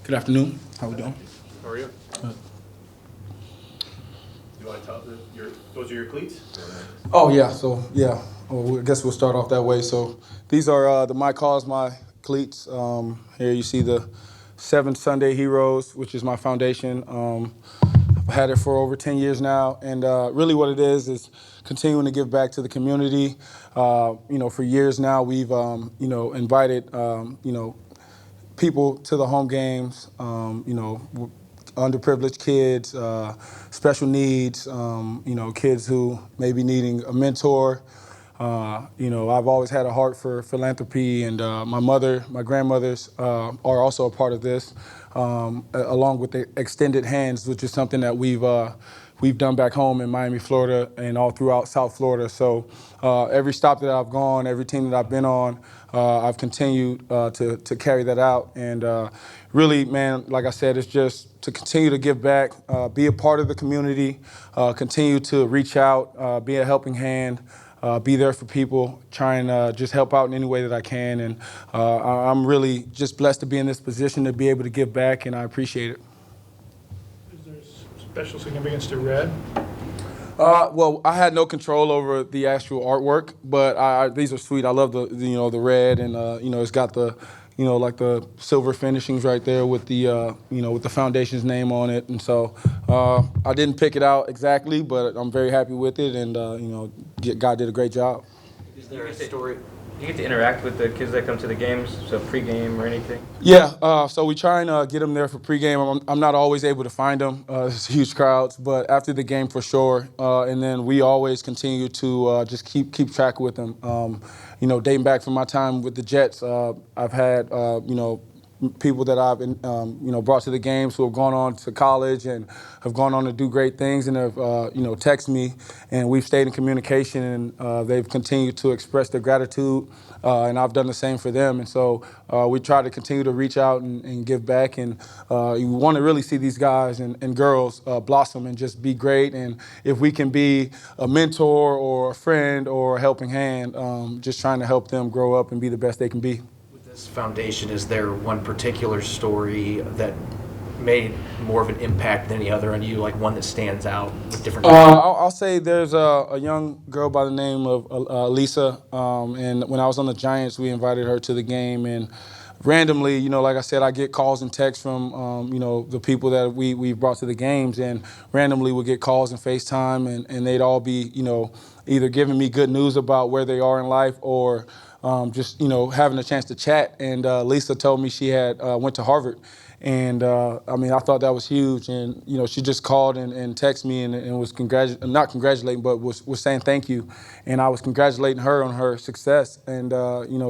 Good afternoon. How we doing? How are you? You want to tell those are your cleats? Oh yeah. So yeah. Well, I guess we'll start off that way. So these are the My Cause, My Cleats. Here you see the 7 Sunday Heroes, which is my foundation. I've had it for over 10 years now, and really what it is continuing to give back to the community. For years now, we've invited people to the home games, underprivileged kids, special needs, kids who may be needing a mentor. I've always had a heart for philanthropy, and my grandmothers are also a part of this, along with the extended hands, which is something that we've done back home in Miami, Florida, and all throughout South Florida. So every stop that I've gone, every team that I've been on, I've continued to carry that out. And really, man, like I said, it's just to continue to give back, be a part of the community, continue to reach out, be a helping hand, be there for people, try and just help out in any way that I can. And I'm really just blessed to be in this position to be able to give back, and I appreciate it. Is there special significance to red? Well, I had no control over the actual artwork, but these are sweet. I love the red, and it's got the like the silver finishings right there with the with the foundation's name on it. And so I didn't pick it out exactly, but I'm very happy with it, and God did a great job. Is there a story? Do you get to interact with the kids that come to the games, so pregame or anything? Yeah, so we try and get them there for pregame. I'm not always able to find them. There's huge crowds, but after the game for sure. And then we always continue to just keep track with them. Dating back from my time with the Jets, I've had people that I've brought to the games who have gone on to college and have gone on to do great things, and have text me, and we've stayed in communication, and they've continued to express their gratitude, and I've done the same for them. And so we try to continue to reach out and give back, and you want to really see these guys and girls blossom and just be great. And if we can be a mentor or a friend or a helping hand, just trying to help them grow up and be the best they can be. This foundation, is there one particular story that made more of an impact than any other on you, like one that stands out with different I'll say there's a young girl by the name of Lisa, and when I was on the Giants, we invited her to the game, and randomly, like I said, I get calls and texts from, the people that we brought to the games, and randomly we'll get calls and FaceTime, and they'd all be, either giving me good news about where they are in life, or just having a chance to chat. And Lisa told me she had went to Harvard, and I thought that was huge. And she just called and texted me and was not congratulating, but was saying thank you. And I was congratulating her on her success. And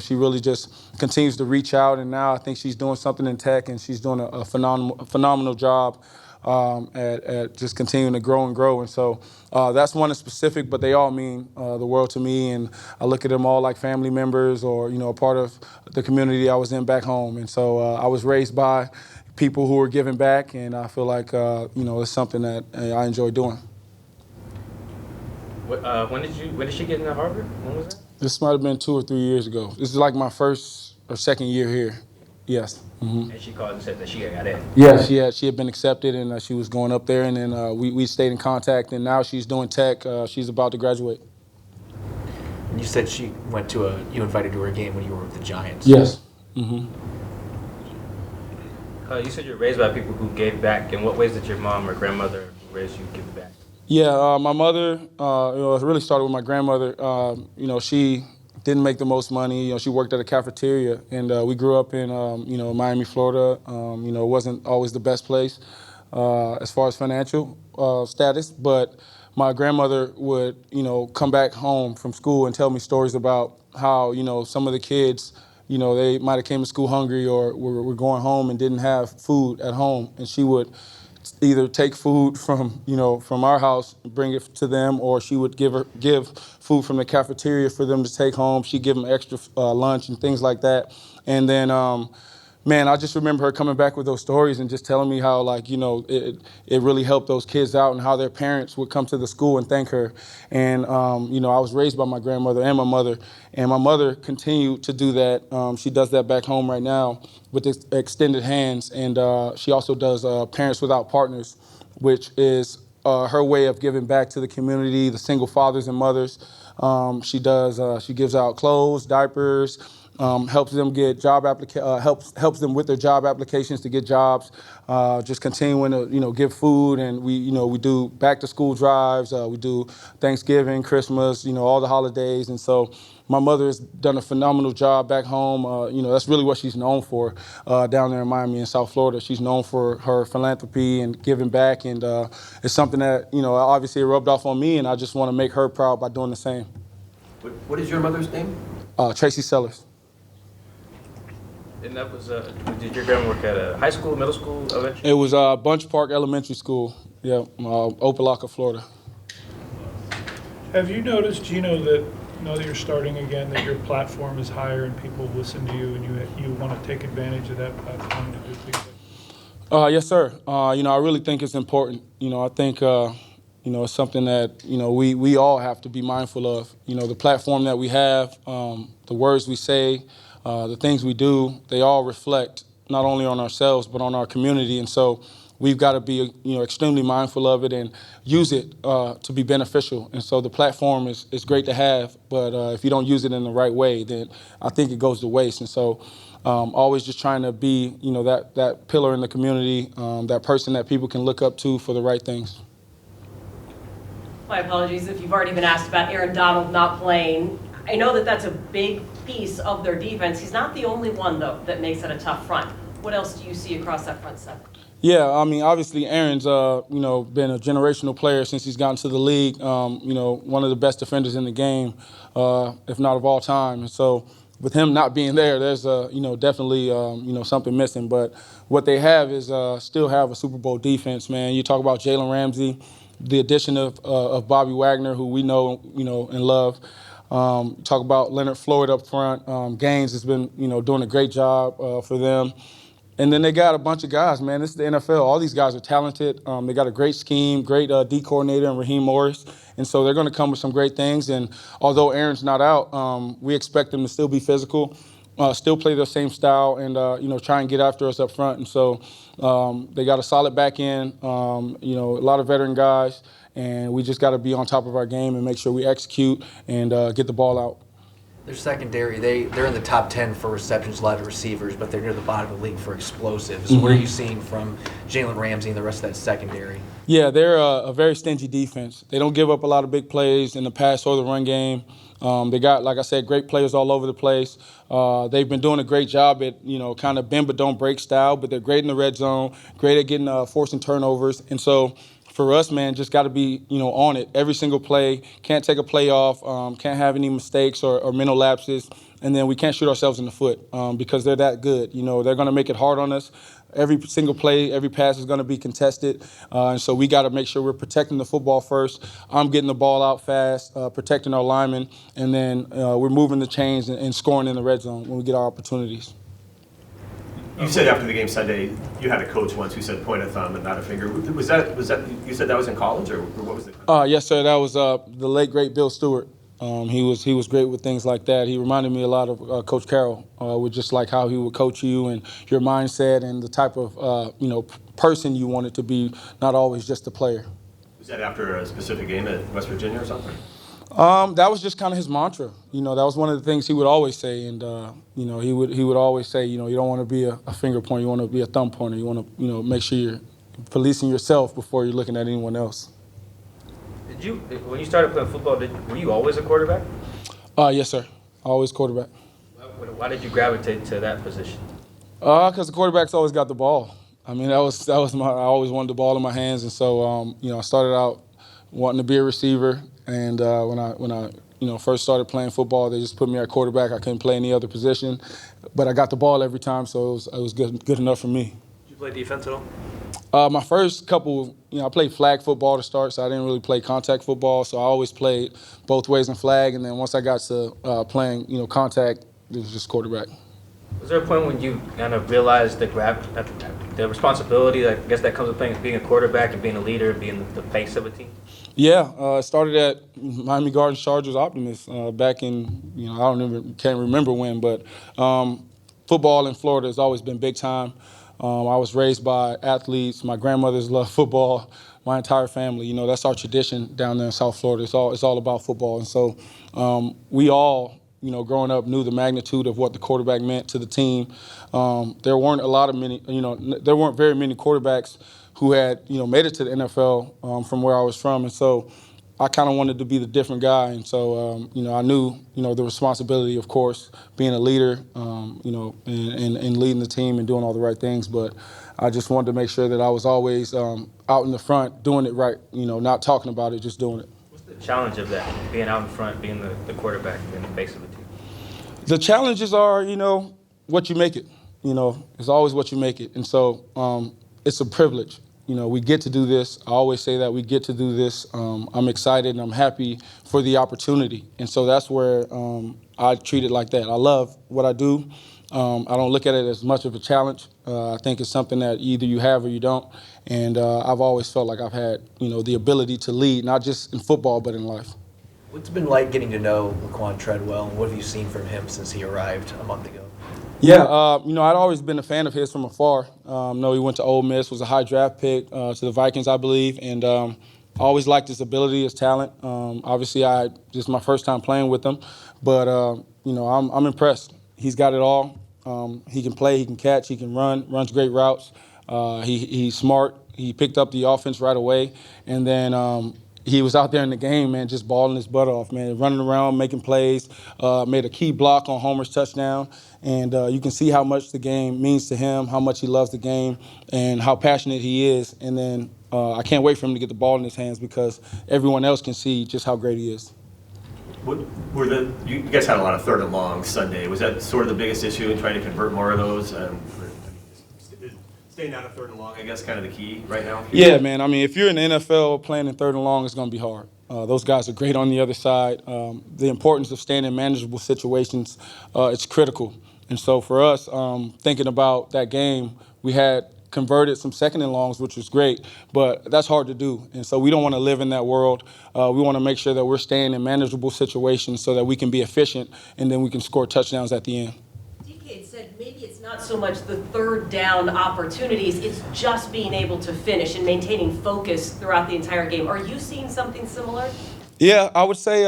she really just continues to reach out. And now I think she's doing something in tech, and she's doing a phenomenal job at just continuing to grow and grow. And so that's one in specific, but they all mean the world to me, and I look at them all like family members, or a part of the community I was in back home. And so I was raised by people who were giving back, and I feel like it's something that I enjoy doing. When did she get into Harvard? When was that? This might have been 2 or 3 years ago. This is like my first or second year here. Yes. Mm-hmm. And she called and said that she got in. Yeah, she had been accepted, and she was going up there, and then we stayed in contact, and now she's doing tech. She's about to graduate. And you said you invited to her game when you were with the Giants. Yes. Mm-hmm. You said you're raised by people who gave back. In what ways did your mom or grandmother raise you to give back? Yeah, my mother, it really started with my grandmother. She didn't make the most money. She worked at a cafeteria, and we grew up in, Miami, Florida. It wasn't always the best place as far as financial status, but my grandmother would, come back home from school and tell me stories about how, some of the kids, they might have came to school hungry, or were going home and didn't have food at home, and she would either take food from our house and bring it to them, or she would give food from the cafeteria for them to take home. She'd give them extra lunch and things like that. And then man, I just remember her coming back with those stories and just telling me how, like, it really helped those kids out and how their parents would come to the school and thank her. And, I was raised by my grandmother and my mother continued to do that. She does that back home right now with extended hands. And she also does Parents Without Partners, which is her way of giving back to the community, the single fathers and mothers. She gives out clothes, diapers, helps them get helps them with their job applications to get jobs. Just continuing to give food, and we do back to school drives. We do Thanksgiving, Christmas, all the holidays, and so my mother has done a phenomenal job back home. That's really what she's known for down there in Miami and South Florida. She's known for her philanthropy and giving back, and it's something that obviously it rubbed off on me, and I just want to make her proud by doing the same. What is your mother's name? Tracy Sellers. And that was, did your grandma work at a high school, middle school, elementary? It was Bunch Park Elementary School, Opelika, Florida. Have you noticed, Geno, that now that you're starting again, that your platform is higher and people listen to you and you want to take advantage of that platform to do things like Yes, sir. I really think it's important. I think, it's something that, we all have to be mindful of. The platform that we have, the words we say, the things we do, they all reflect not only on ourselves but on our community. And so we've got to be, extremely mindful of it and use it to be beneficial. And so the platform is great to have, but if you don't use it in the right way, then I think it goes to waste. And so always just trying to be, that pillar in the community, that person that people can look up to for the right things. My apologies if you've already been asked about Aaron Donald not playing. I know that that's a big piece of their defense. He's not the only one, though, that makes it a tough front. What else do you see across that front seven? Yeah, obviously Aaron's, been a generational player since he's gotten to the league. One of the best defenders in the game, if not of all time. And so with him not being there, there's, definitely, something missing. But what they have is still have a Super Bowl defense, man. You talk about Jalen Ramsey, the addition of Bobby Wagner, who we know, and love. Talk about Leonard Floyd up front. Gaines has been, doing a great job for them. And then they got a bunch of guys, man. This is the NFL. All these guys are talented. They got a great scheme, great D coordinator in Raheem Morris. And so they're going to come with some great things. And although Aaron's not out, we expect them to still be physical, still play their same style, and, try and get after us up front. And so they got a solid back end, a lot of veteran guys. And we just got to be on top of our game and make sure we execute and get the ball out. Their secondary, they're in the top 10 for receptions led to receivers, but they're near the bottom of the league for explosives. Mm-hmm. What are you seeing from Jalen Ramsey and the rest of that secondary? Yeah, they're a very stingy defense. They don't give up a lot of big plays in the pass or the run game. They got, like I said, great players all over the place. They've been doing a great job at, kind of bend but don't break style, but they're great in the red zone, great at getting forcing turnovers. And so for us, man, just got to be, on it every single play. Can't take a play off. Can't have any mistakes or mental lapses. And then we can't shoot ourselves in the foot because they're that good. They're going to make it hard on us. Every single play, every pass is going to be contested. And so we got to make sure we're protecting the football first. I'm getting the ball out fast, protecting our linemen, and then we're moving the chains and scoring in the red zone when we get our opportunities. You said after the game Sunday, you had a coach once who said point a thumb and not a finger. Was that you said that was in college, or what was it? Yes, sir. That was the late great Bill Stewart. He was great with things like that. He reminded me a lot of Coach Carroll, with just like how he would coach you and your mindset and the type of person you wanted to be, not always just a player. Was that after a specific game at West Virginia or something? That was just kind of his mantra. That was one of the things he would always say. And, he would always say, you don't want to be a finger pointer. You want to be a thumb pointer. You want to, make sure you're policing yourself before you're looking at anyone else. When you started playing football, were you always a quarterback? Yes, sir. Always quarterback. Why did you gravitate to that position? Because the quarterback's always got the ball. I mean, I always wanted the ball in my hands. And so, I started out wanting to be a receiver. And when I first started playing football, they just put me at quarterback. I couldn't play any other position, but I got the ball every time, so it was good enough for me. Did you play defense at all? My first couple, I played flag football to start, so I didn't really play contact football. So I always played both ways in flag, and then once I got to playing, contact, it was just quarterback. Was there a point when you kind of realized the responsibility, I guess, that comes with being a quarterback and being a leader, being the face of a team? Yeah, it started at Miami Gardens Chargers Optimist back in, can't remember when, but football in Florida has always been big time. I was raised by athletes. My grandmothers love football. My entire family, that's our tradition down there in South Florida. It's all about football. And so we all, growing up knew the magnitude of what the quarterback meant to the team. There weren't there weren't very many quarterbacks who had, made it to the NFL from where I was from. And so I kind of wanted to be the different guy. And so, I knew, the responsibility, of course, being a leader, and leading the team and doing all the right things. But I just wanted to make sure that I was always out in the front doing it right, not talking about it, just doing it. What's the challenge of that, being out in front, being the quarterback, being the face of the team? The challenges are, what you make it. It's always what you make it. And so it's a privilege. We get to do this. I always say that we get to do this. I'm excited and I'm happy for the opportunity. And so that's where I treat it like that. I love what I do. I don't look at it as much of a challenge. I think it's something that either you have or you don't. And I've always felt like I've had, the ability to lead, not just in football, but in life. What's it been like getting to know Laquan Treadwell, and what have you seen from him since he arrived a month ago? Yeah, I'd always been a fan of his from afar. He went to Ole Miss, was a high draft pick to the Vikings, I believe, and I always liked his ability, his talent. Obviously, this is my first time playing with him, but I'm impressed. He's got it all. He can play, he can catch, he can runs great routes. He's smart. He picked up the offense right away, and then he was out there in the game, man, just balling his butt off, man, running around, making plays, made a key block on Homer's touchdown. And you can see how much the game means to him, how much he loves the game, and how passionate he is. And then I can't wait for him to get the ball in his hands because everyone else can see just how great he is. You guys had a lot of third and long Sunday. Was that sort of the biggest issue in trying to convert more of those? Staying out of third and long, I guess, kind of the key right now? Yeah, man. I mean, if you're in the NFL playing in third and long, it's going to be hard. Those guys are great on the other side. The importance of staying in manageable situations, it's critical. And so for us, thinking about that game, we had converted some second and longs, which was great, but that's hard to do. And so we don't want to live in that world. We want to make sure that we're staying in manageable situations so that we can be efficient and then we can score touchdowns at the end. DK said maybe it's not so much the third down opportunities, it's just being able to finish and maintaining focus throughout the entire game. Are you seeing something similar? Yeah, I would say,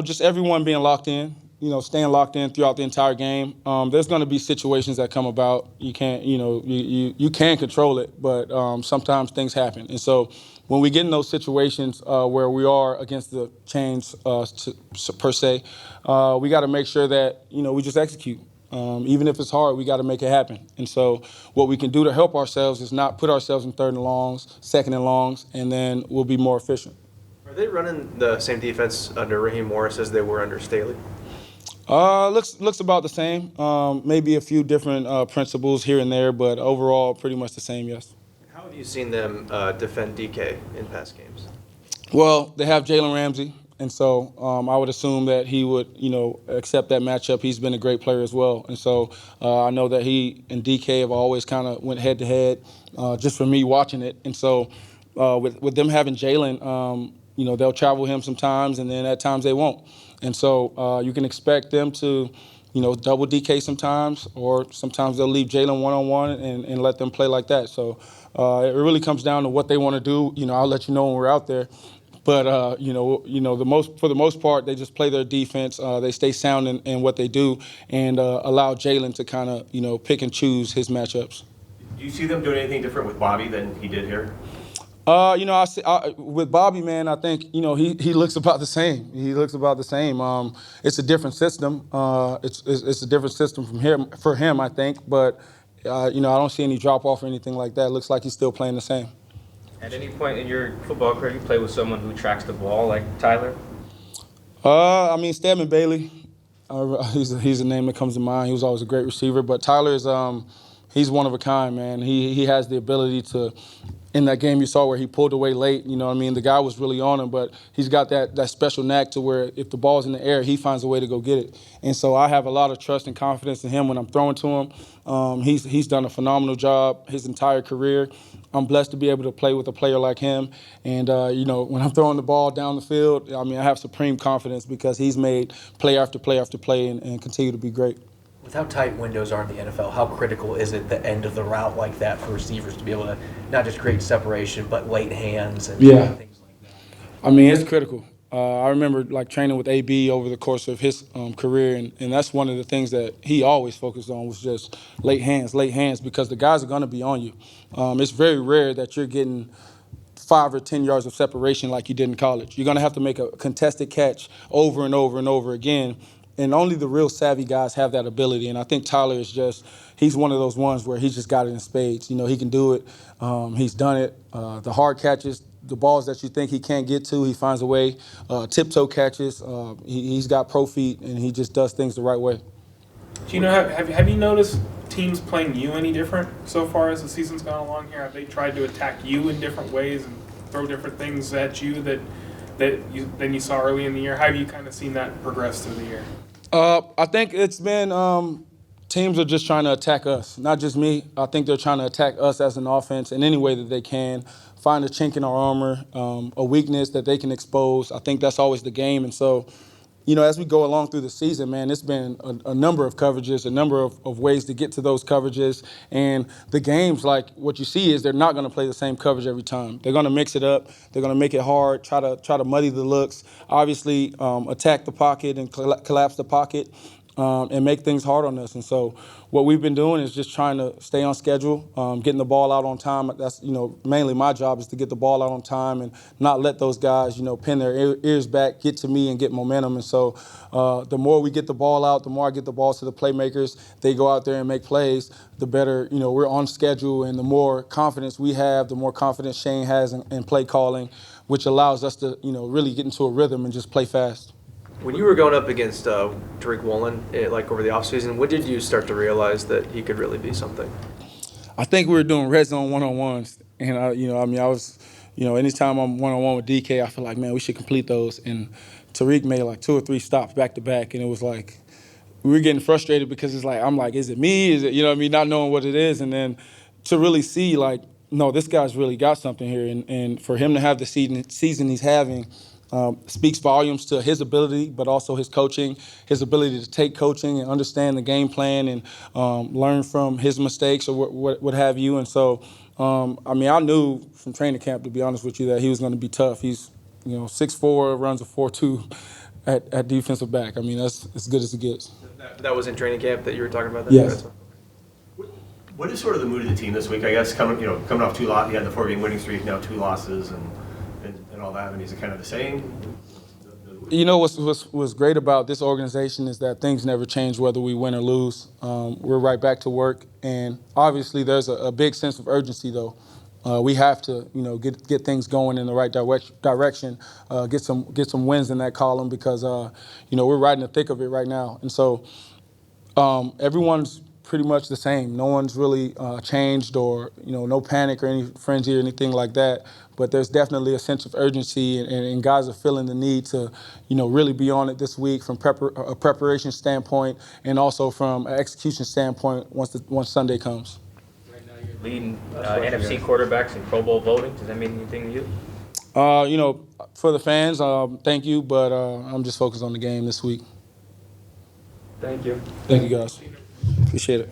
just everyone being locked in. Staying locked in throughout the entire game. There's going to be situations that come about. You can't, you can control it, but sometimes things happen. And so when we get in those situations where we are against the chains per se, we got to make sure that, we just execute. Even if it's hard, we got to make it happen. And so what we can do to help ourselves is not put ourselves in third and longs, second and longs, and then we'll be more efficient. Are they running the same defense under Raheem Morris as they were under Staley? Looks about the same. Maybe a few different principles here and there, but overall pretty much the same, yes. How have you seen them defend DK in past games? Well, they have Jalen Ramsey, and so I would assume that he would, accept that matchup. He's been a great player as well, and so I know that he and DK have always kind of went head-to-head just for me watching it. And so with them having Jalen, they'll travel him sometimes, and then at times they won't. And so you can expect them to, double DK sometimes, or sometimes they'll leave Jalen one-on-one and let them play like that. So it really comes down to what they want to do. I'll let you know when we're out there. But for the most part, they just play their defense. They stay sound in what they do, and allow Jalen to kind of pick and choose his matchups. Do you see them doing anything different with Bobby than he did here? With Bobby, man, I think, he looks about the same. He looks about the same. It's a different system. It's a different system for him, I think. But, I don't see any drop-off or anything like that. It looks like he's still playing the same. At any point in your football career, you play with someone who tracks the ball like Tyler? Stedman Bailey. He's a name that comes to mind. He was always a great receiver. But Tyler is he's one of a kind, man. He has the ability to in that game you saw where he pulled away late, you know what I mean? The guy was really on him, but he's got that special knack to where if the ball's in the air, he finds a way to go get it. And so I have a lot of trust and confidence in him when I'm throwing to him. He's done a phenomenal job his entire career. I'm blessed to be able to play with a player like him. And, when I'm throwing the ball down the field, I have supreme confidence because he's made play after play after play and continue to be great. With how tight windows are in the NFL, how critical is it the end of the route like that for receivers to be able to not just create separation, but late hands and things like that? It's critical. I remember training with AB over the course of his career, and that's one of the things that he always focused on was just late hands, because the guys are going to be on you. It's very rare that you're getting 5 or 10 yards of separation like you did in college. You're going to have to make a contested catch over and over and over again, and only the real savvy guys have that ability. And I think Tyler he's one of those ones where he's just got it in spades. He can do it. He's done it. The hard catches, the balls that you think he can't get to, he finds a way. Tiptoe catches, he's got pro feet, and he just does things the right way. Geno, have you noticed teams playing you any different so far as the season's gone along here? Have they tried to attack you in different ways and throw different things at you than you saw early in the year? How have you kind of seen that progress through the year? I think it's been teams are just trying to attack us, not just me. I think they're trying to attack us as an offense in any way that they can, find a chink in our armor, a weakness that they can expose. I think that's always the game. And so, as we go along through the season, man, it's been a number of coverages, a number of ways to get to those coverages. And the games, what you see is they're not going to play the same coverage every time. They're going to mix it up. They're going to make it hard, try to muddy the looks, obviously attack the pocket and collapse the pocket. And make things hard on us. And so what we've been doing is just trying to stay on schedule, getting the ball out on time. That's, mainly my job is to get the ball out on time and not let those guys, pin their ears back, get to me and get momentum. And so the more we get the ball out, the more I get the ball to the playmakers, they go out there and make plays, the better, we're on schedule, and the more confidence we have, the more confidence Shane has in play calling, which allows us to, really get into a rhythm and just play fast. When you were going up against Tariq Woolen, over the offseason, when did you start to realize that he could really be something? I think we were doing red zone one-on-ones. And, I was, anytime I'm one-on-one with DK, I feel like, man, we should complete those. And Tariq made 2 or 3 stops back-to-back, and it was we were getting frustrated because I'm like, is it me? Is it, not knowing what it is. And then to really see, no, this guy's really got something here. And for him to have the season he's having, speaks volumes to his ability, but also his coaching, his ability to take coaching and understand the game plan and learn from his mistakes or what have you. And so, I knew from training camp, to be honest with you, that he was going to be tough. He's, 6'4", runs a 4.2 at defensive back. That's as good as it gets. That was in training camp that you were talking about? Yes. What is sort of the mood of the team this week? I guess coming off 2 losses, he had the 4-game winning streak, now 2 losses, and all that. Is it kind of the same? What's great about this organization is that things never change whether we win or lose. We're right back to work, and obviously there's a big sense of urgency, though. We have to, get things going in the right direction, get some wins in that column because, we're right in the thick of it right now. And so everyone's pretty much the same. No one's really changed or, no panic or any frenzy or anything like that. But there's definitely a sense of urgency, and guys are feeling the need to, really be on it this week from a preparation standpoint and also from an execution standpoint once Sunday comes. Right now you're leading NFC quarterbacks in Pro Bowl voting. Does that mean anything to you? For the fans, thank you, but I'm just focused on the game this week. Thank you. Thank you, guys. Appreciate it.